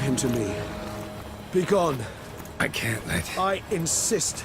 him to me. Be gone. I can't let... I insist.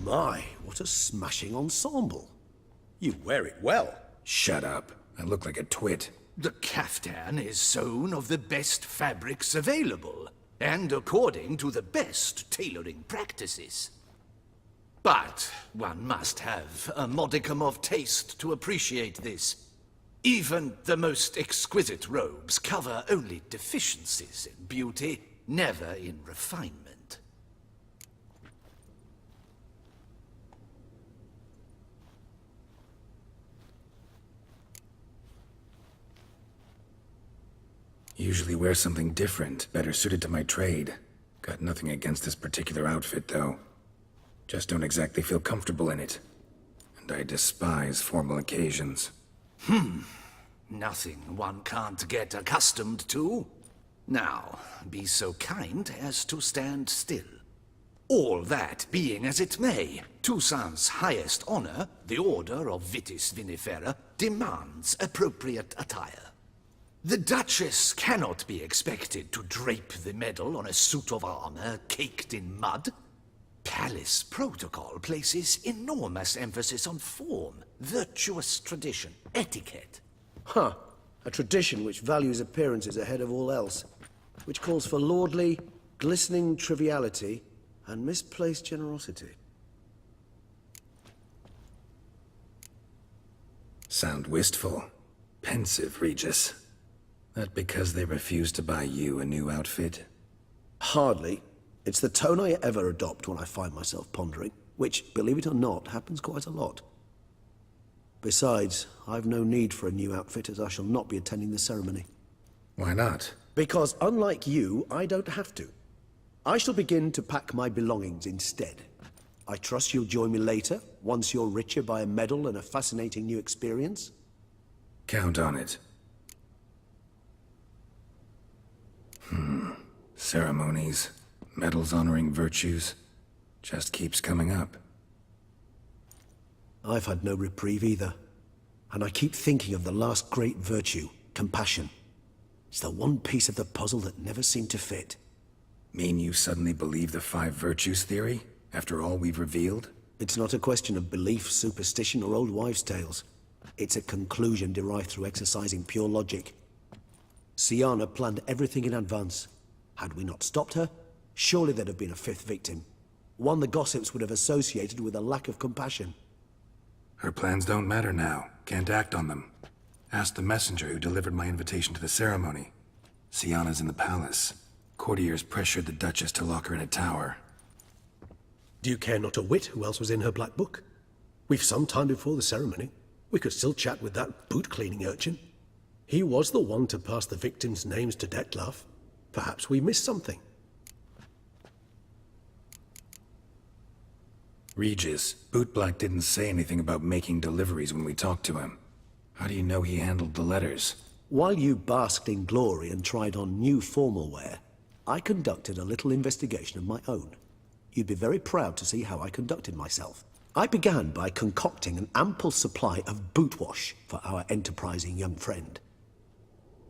My, what a smashing ensemble. You wear it well. Shut up. I look like a twit. The caftan is sewn of the best fabrics available, and according to the best tailoring practices. But one must have a modicum of taste to appreciate this. Even the most exquisite robes cover only deficiencies in beauty, never in refinement. Usually wear something different, better suited to my trade. Got nothing against this particular outfit, though. Just don't exactly feel comfortable in it. And I despise formal occasions. Nothing one can't get accustomed to. Now, be so kind as to stand still. All that being as it may, Toussaint's highest honor, the Order of Vitis Vinifera, demands appropriate attire. The Duchess cannot be expected to drape the medal on a suit of armor caked in mud. Palace protocol places enormous emphasis on form, virtuous tradition, etiquette. Huh. A tradition which values appearances ahead of all else. Which calls for lordly, glistening triviality and misplaced generosity. Sound wistful. Pensive, Regis. That because they refused to buy you a new outfit? Hardly. It's the tone I ever adopt when I find myself pondering, which, believe it or not, happens quite a lot. Besides, I've no need for a new outfit as I shall not be attending the ceremony. Why not? Because unlike you, I don't have to. I shall begin to pack my belongings instead. I trust you'll join me later, once you're richer by a medal and a fascinating new experience? Count on it. Ceremonies, medals honoring virtues, just keeps coming up. I've had no reprieve either. And I keep thinking of the last great virtue, compassion. It's the one piece of the puzzle that never seemed to fit. Mean you suddenly believe the 5 virtues theory, after all we've revealed? It's not a question of belief, superstition, or old wives' tales. It's a conclusion derived through exercising pure logic. Siana planned everything in advance. Had we not stopped her, surely there'd have been a 5th victim. One the gossips would have associated with a lack of compassion. Her plans don't matter now. Can't act on them. Ask the messenger who delivered my invitation to the ceremony. Siana's in the palace. Courtiers pressured the Duchess to lock her in a tower. Do you care not a whit who else was in her black book? We've some time before the ceremony. We could still chat with that boot-cleaning urchin. He was the one to pass the victims' names to Detlef. Perhaps we missed something. Regis, Bootblack didn't say anything about making deliveries when we talked to him. How do you know he handled the letters? While you basked in glory and tried on new formal wear, I conducted a little investigation of my own. You'd be very proud to see how I conducted myself. I began by concocting an ample supply of boot wash for our enterprising young friend.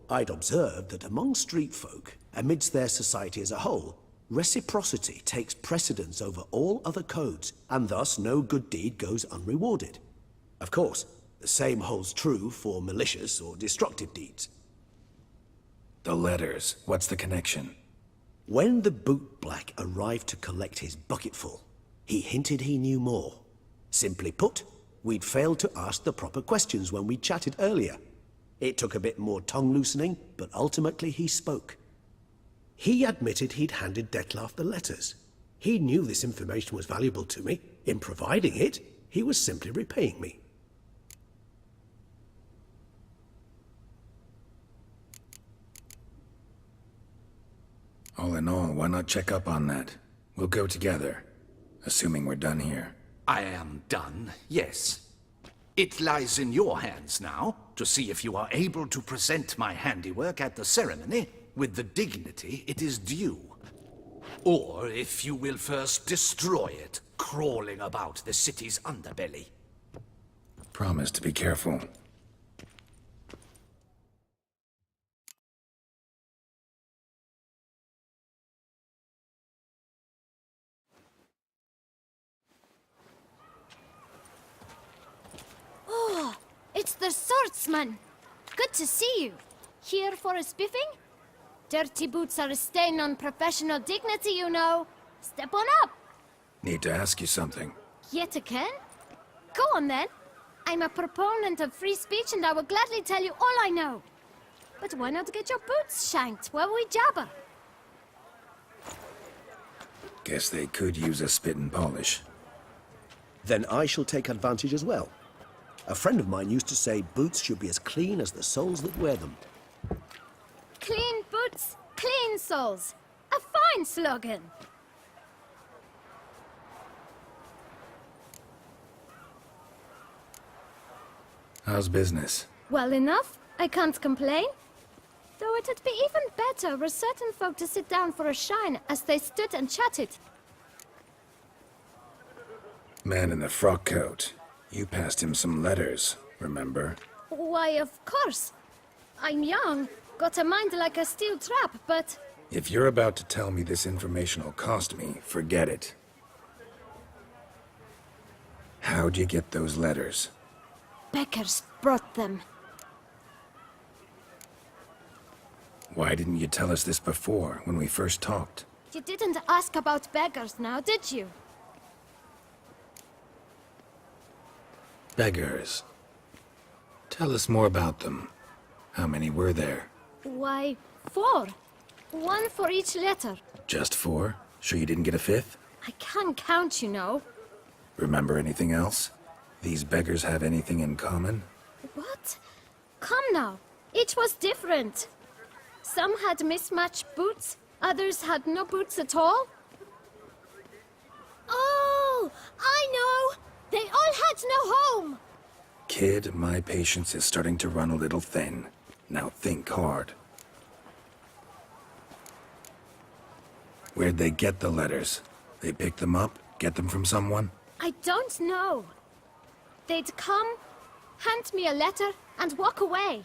I'd observed that among street folk, amidst their society as a whole, reciprocity takes precedence over all other codes, and thus no good deed goes unrewarded. Of course, the same holds true for malicious or destructive deeds. The letters, what's the connection? When the bootblack arrived to collect his bucketful, he hinted he knew more. Simply put, we'd failed to ask the proper questions when we chatted earlier. It took a bit more tongue-loosening, but ultimately he spoke. He admitted he'd handed Dettlaff the letters. He knew this information was valuable to me. In providing it, he was simply repaying me. All in all, why not check up on that? We'll go together, assuming we're done here. I am done, yes. It lies in your hands now to see if you are able to present my handiwork at the ceremony with the dignity it is due. Or if you will first destroy it, crawling about the city's underbelly. Promise to be careful. It's the swordsman. Good to see you. Here for a spiffing? Dirty boots are a stain on professional dignity, you know. Step on up. Need to ask you something. Yet again? Go on then. I'm a proponent of free speech and I will gladly tell you all I know. But why not get your boots shanked while we jabber? Guess they could use a spit and polish. Then I shall take advantage as well. A friend of mine used to say boots should be as clean as the soles that wear them. Clean boots, clean soles. A fine slogan. How's business? Well enough. I can't complain. Though it'd be even better were certain folk to sit down for a shine as they stood and chatted. Man in the frock coat. You passed him some letters, remember? Why, of course. I'm young, got a mind like a steel trap, but... If you're about to tell me this information will cost me, forget it. How'd you get those letters? Beggars brought them. Why didn't you tell us this before, when we first talked? You didn't ask about beggars now, did you? Beggars. Tell us more about them. How many were there? Why, 4. 1 for each letter. Just 4? Sure you didn't get a 5th? I can't count, you know. Remember anything else? These beggars have anything in common? What? Come now. Each was different. Some had mismatched boots, others had no boots at all. Oh, I know! They all had no home! Kid, my patience is starting to run a little thin. Now think hard. Where'd they get the letters? They pick them up? Get them from someone? I don't know. They'd come, hand me a letter, and walk away.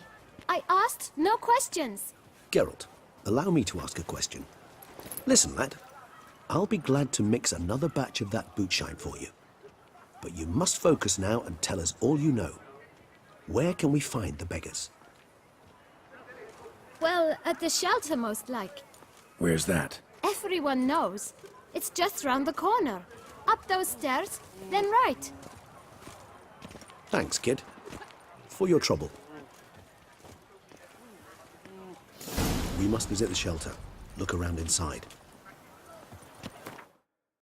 I asked no questions. Geralt, allow me to ask a question. Listen, lad. I'll be glad to mix another batch of that boot shine for you. But you must focus now and tell us all you know. Where can we find the beggars? Well, at the shelter, most like. Where's that? Everyone knows. It's just round the corner. Up those stairs, then right. Thanks, kid. For your trouble. We must visit the shelter. Look around inside.